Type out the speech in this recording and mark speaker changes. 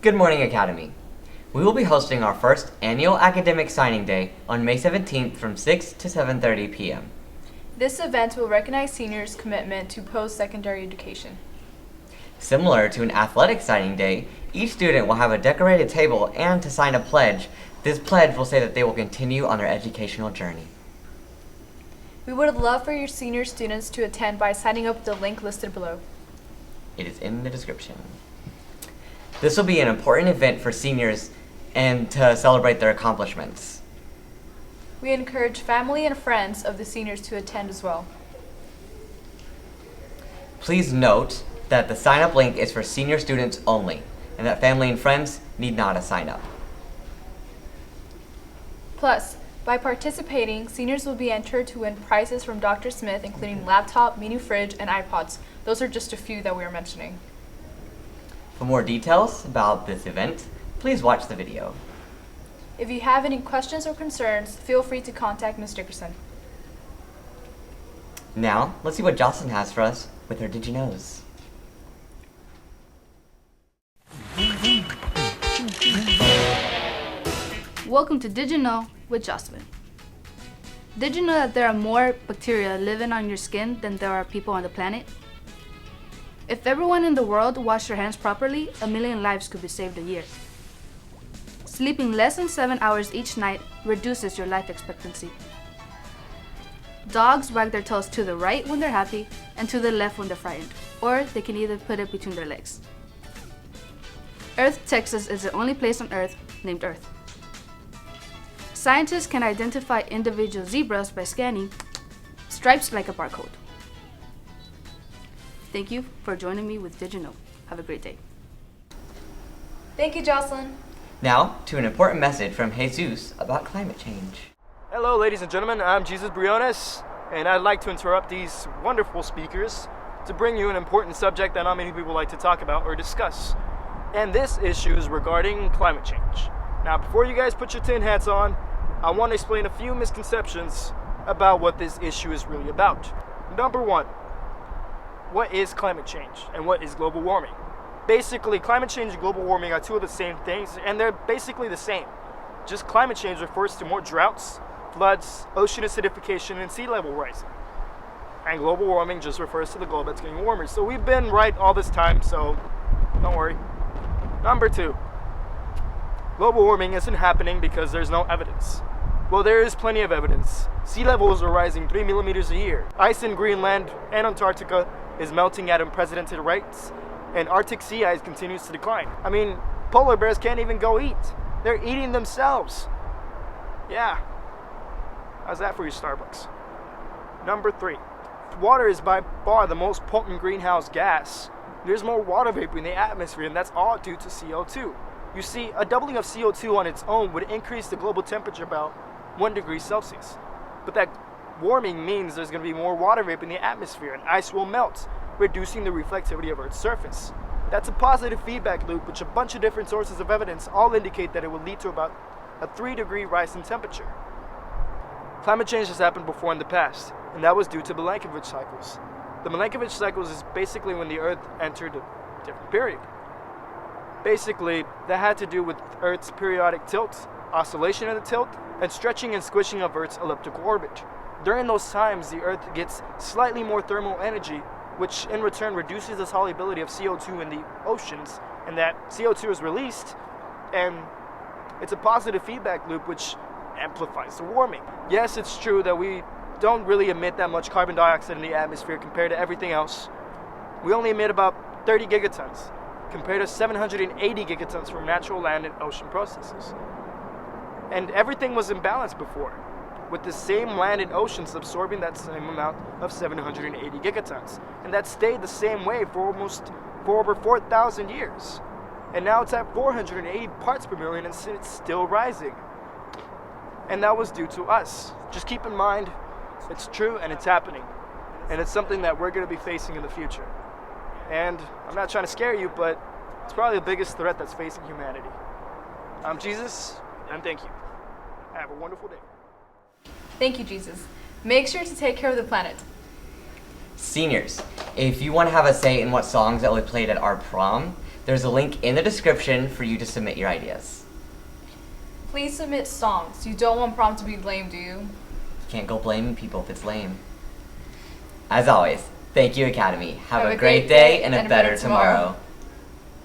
Speaker 1: Good morning, Academy. We will be hosting our first annual academic signing day on May 17th from 6 to 7:30 p.m.
Speaker 2: This event will recognize seniors' commitment to post-secondary education.
Speaker 1: Similar to an athletic signing day, each student will have a decorated table and to sign a pledge. This pledge will say that they will continue on their educational journey.
Speaker 2: We would love for your senior students to attend by signing up with the link listed below.
Speaker 1: It is in the description. This will be an important event for seniors and to celebrate their accomplishments.
Speaker 2: We encourage family and friends of the seniors to attend as well.
Speaker 1: Please note that the sign-up link is for senior students only, and that family and friends need not sign up.
Speaker 2: Plus, by participating, seniors will be entered to win prizes from Dr. Smith, including laptop, mini fridge, and iPods. Those are just a few that we are mentioning.
Speaker 1: For more details about this event, please watch the video.
Speaker 2: If you have any questions or concerns, feel free to contact Ms. Dickerson.
Speaker 1: Now, let's see what Jocelyn has for us with her Did You Knows.
Speaker 3: Welcome to Did You Know with Jocelyn. Did you know that there are more bacteria living on your skin than there are people on the planet? If everyone in the world washed their hands properly, 1 million lives could be saved a year. Sleeping less than 7 hours each night reduces your life expectancy. Dogs wag their tails to the right when they're happy and to the left when they're frightened, or they can either put it between their legs. Earth, Texas is the only place on Earth named Earth. Scientists can identify individual zebras by scanning stripes like a barcode. Thank you for joining me with Did You Know. Have a great day.
Speaker 2: Thank you, Jocelyn.
Speaker 1: Now, to an important message from Jesus about climate change.
Speaker 4: Hello, ladies and gentlemen. I'm Jesus Briones, and I'd like to interrupt these wonderful speakers to bring you an important subject that not many people like to talk about or discuss. And this issue is regarding climate change. Now, before you guys put your tin hats on, I want to explain a few misconceptions about what this issue is really about. Number one, what is climate change and what is global warming? Basically, climate change and global warming are two of the same things, and they're basically the same. Just climate change refers to more droughts, floods, ocean acidification, and sea level rising. And global warming just refers to the globe that's getting warmer. So we've been right all this time, so don't worry. Number two, global warming isn't happening because there's no evidence. Well, there is plenty of evidence. Sea levels are rising 3 millimeters a year. Ice in Greenland and Antarctica is melting at unprecedented rates, and Arctic sea ice continues to decline. I mean, polar bears can't even go eat. They're eating themselves. Yeah. How's that for your Starbucks? Number three, water is by far the most potent greenhouse gas. There's more water vapor in the atmosphere, and that's all due to CO2. You see, a doubling of CO2 on its own would increase the global temperature about 1 degree Celsius. But that warming means there's going to be more water vapor in the atmosphere, and ice will melt, reducing the reflectivity of Earth's surface. That's a positive feedback loop, which a bunch of different sources of evidence all indicate that it will lead to about a 3-degree rise in temperature. Climate change has happened before in the past, and that was due to Milankovitch cycles. The Milankovitch cycles is basically when the Earth entered a different period. Basically, that had to do with Earth's periodic tilt, oscillation of the tilt, and stretching and squishing of Earth's elliptical orbit. During those times, the Earth gets slightly more thermal energy, which in return reduces the solubility of CO2 in the oceans, and that CO2 is released, and it's a positive feedback loop which amplifies the warming. Yes, it's true that we don't really emit that much carbon dioxide in the atmosphere compared to everything else. We only emit about 30 gigatons, compared to 780 gigatons from natural land and ocean processes. And everything was in balance before, with the same land and oceans absorbing that same amount of 780 gigatons. And that stayed the same way for over 4,000 years. And now it's at 480 parts per million, and it's still rising. And that was due to us. Just keep in mind, it's true and it's happening. And it's something that we're going to be facing in the future. And I'm not trying to scare you, but it's probably the biggest threat that's facing humanity. I'm Jesus, and thank you. Have a wonderful day.
Speaker 2: Thank you, Jesus. Make sure to take care of the planet.
Speaker 1: Seniors, if you want to have a say in what songs that will be played at our prom, There's a link in the description for you to submit your ideas.
Speaker 2: Please submit songs. You don't want prom to be lame, do you?
Speaker 1: Can't go blaming people if it's lame. As always, thank you, Academy. Have a great day and a better tomorrow.